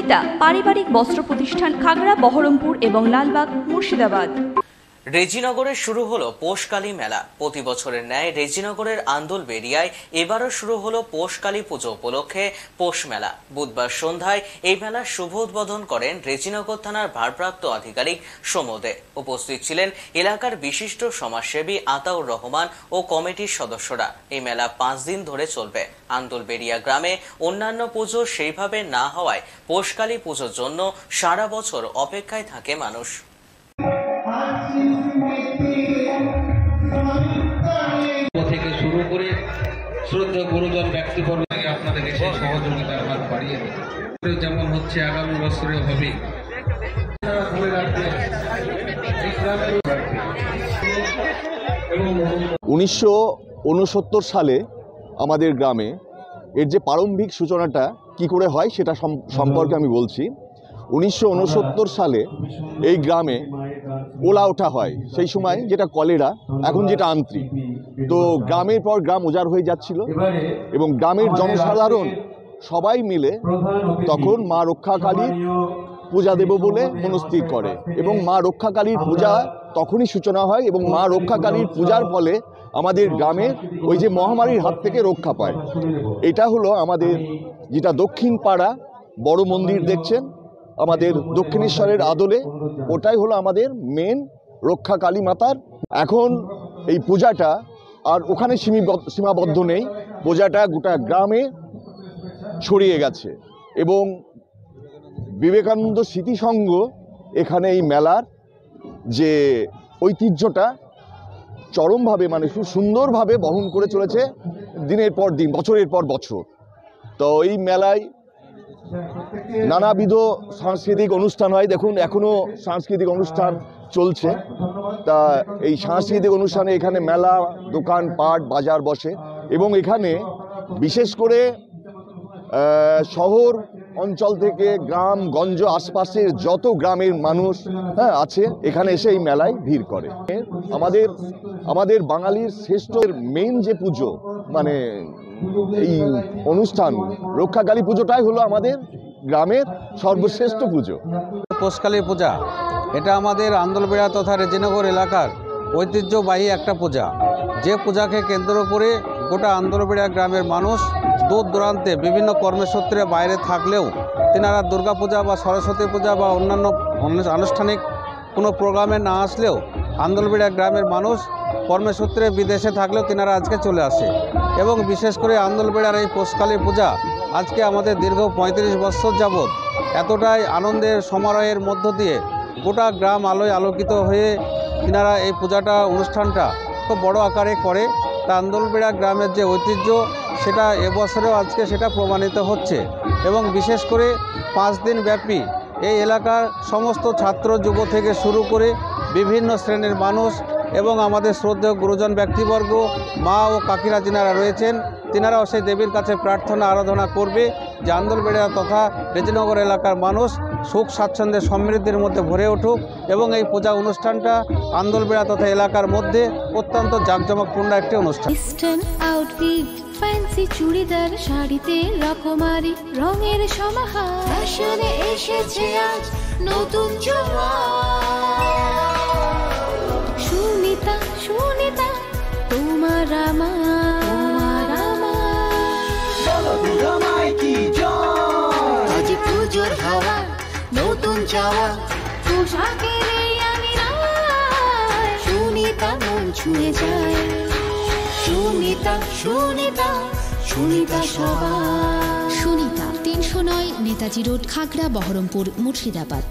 সুনিতা পারিবারিক বস্ত্র প্রতিষ্ঠান, খাগড়া, বহরমপুর এবং লালবাগ, মুর্শিদাবাদ। রেজিনগরে শুরু হলো পৌষকালী মেলা। প্রতি বছরের ন্যায় রেজিনগরের আন্দোলবেড়িয়ায় এবারও শুরু হলো পৌষকালী পুজো উপলক্ষে পৌষ মেলা। বুধবার সন্ধ্যায় এই মেলার শুভ উদ্বোধন করেন রেজিনগর থানার ভারপ্রাপ্ত আধিকারিক সমু দে। উপস্থিত ছিলেন এলাকার বিশিষ্ট সমাজসেবী আতাউর রহমান ও কমিটির সদস্যরা। এই মেলা 5 দিন ধরে চলবে। আন্দোলবেড়িয়া গ্রামে অন্যান্য পুজো সেইভাবে না হওয়ায় পৌষকালী পুজোর জন্য সারা বছর অপেক্ষায় থাকে মানুষ। থেকে শুরু করে শ্রদ্ধা গুরুজন ব্যক্তিবর্গ আপনাদের এসে সহযোগিতার হাত বাড়িয়ে দেবে, যেমন হচ্ছে আগামী বছরে হবে। 1969 সালে আমাদের গ্রামে এর যে প্রারম্ভিক সূচনাটা কি করে হয় সেটা সম্পর্কে আমি বলছি। 1969 সালে এই গ্রামে ওলা ওঠা হয়, সেই সময় যেটা কলেরা, এখন যেটা আন্ত্রিক। তো গ্রামের পর গ্রাম উজাড় হয়ে যাচ্ছিল এবং গ্রামের জনসাধারণ সবাই মিলে তখন মা রক্ষাকালীর পূজা দেব বলে মনস্থির করে এবং মা রক্ষাকালীর পূজা তখনই সূচনা হয় এবং মা রক্ষাকালীর পূজার ফলে আমাদের গ্রামের ওই যে মহামারীর হাত থেকে রক্ষা পায়। এটা হলো আমাদের যেটা দক্ষিণ পাড়া বড় মন্দির দেখছেন আমাদের দক্ষিণেশ্বরের আদলে, ওটাই হলো আমাদের মেন রক্ষা কালী মাতার। এখন এই পূজাটা আর ওখানে সীমাবদ্ধ নেই, পূজাটা গোটা গ্রামে ছড়িয়ে গেছে এবং বিবেকানন্দ স্মৃতিসংঘ এখানে এই মেলার যে ঐতিহ্যটা চরমভাবে মানে খুব সুন্দরভাবে বহন করে চলেছে দিনের পর দিন, বছরের পর বছর। তো এই মেলায় নানাবিধ সাংস্কৃতিক অনুষ্ঠান হয়। দেখুন এখনও সাংস্কৃতিক অনুষ্ঠান চলছে। তা এই সাংস্কৃতিক অনুষ্ঠানে এখানে মেলা, দোকান পাট, বাজার বসে এবং এখানে বিশেষ করে শহর অঞ্চল থেকে গ্রাম গঞ্জ আশপাশের যত গ্রামের মানুষ আছে এখানে এসে এই মেলায় ভিড় করে। আমাদের বাঙালির শ্রেষ্ঠ মেইন যে পুজো মানে এই অনুষ্ঠান রক্ষাকালী পুজোটাই হলো আমাদের গ্রামের সর্বশ্রেষ্ঠ পুজো। পৌষকালী পূজা এটা আমাদের আন্দোলবেড়া তথা রেজিনগর এলাকার ঐতিহ্যবাহী একটা পূজা, যে পূজাকে কেন্দ্র করে গোটা আন্দোলবেড়া গ্রামের মানুষ দূর দূরান্তে বিভিন্ন কর্মসূত্রে বাইরে থাকলেও তেনারা দুর্গাপূজা বা সরস্বতী পূজা বা অন্যান্য আনুষ্ঠানিক কোনো প্রোগ্রামে না আসলেও আন্দোলবেড়া গ্রামের মানুষ কর্মসূত্রে বিদেশে থাকলেও তেনারা আজকে চলে আসে এবং বিশেষ করে আন্দোলবেড়ার এই পৌষকালী পূজা আজকে আমাদের দীর্ঘ 35 বছর যাবৎ এতটাই আনন্দের সমারোহের মধ্য দিয়ে গোটা গ্রাম আলোয় আলোকিত হয়ে তেনারা এই পূজাটা অনুষ্ঠানটা খুব বড় আকারে করে। তা আন্দোলবেড়া গ্রামের যে ঐতিহ্য সেটা এবছরেও আজকে সেটা প্রমাণিত হচ্ছে এবং বিশেষ করে 5 দিন ব্যাপী এই এলাকার সমস্ত ছাত্র যুব থেকে শুরু করে বিভিন্ন শ্রেণীর মানুষ এবং আমাদের শ্রদ্ধেয় গুরুজন ব্যক্তিবর্গ, মা ও কাকিরা যিনারা রয়েছেন তিনারাও সেই দেবীর কাছে প্রার্থনা আরাধনা করবে যে আন্দোলবেড়া তথা রেজিনগর এলাকার মানুষ সুখ স্বাচ্ছন্দ্যে সমৃদ্ধির মধ্যে ভরে উঠুক এবং এই পূজা অনুষ্ঠানটা আন্দোলবেড়া তথা এলাকার মধ্যে অত্যন্ত জাঁকজমকপূর্ণ একটি অনুষ্ঠান। ফ্যান্সি চুড়িদার শাড়িতে রকমারি রঙের সমাহার, ফ্যাশনে এসেছে আজ নতুন সুনিতা সুনিতা তোমার আজ পুজোর হাওয়া নতুন চাওয়া পোশাকের সুনিতা মন ছুঁয়ে যায়। সুনিতা সুনিতা সুনিতা সবার। সুনিতা 309 নেতাজি রোড, খাগড়া, বহরমপুর, মুর্শিদাবাদ।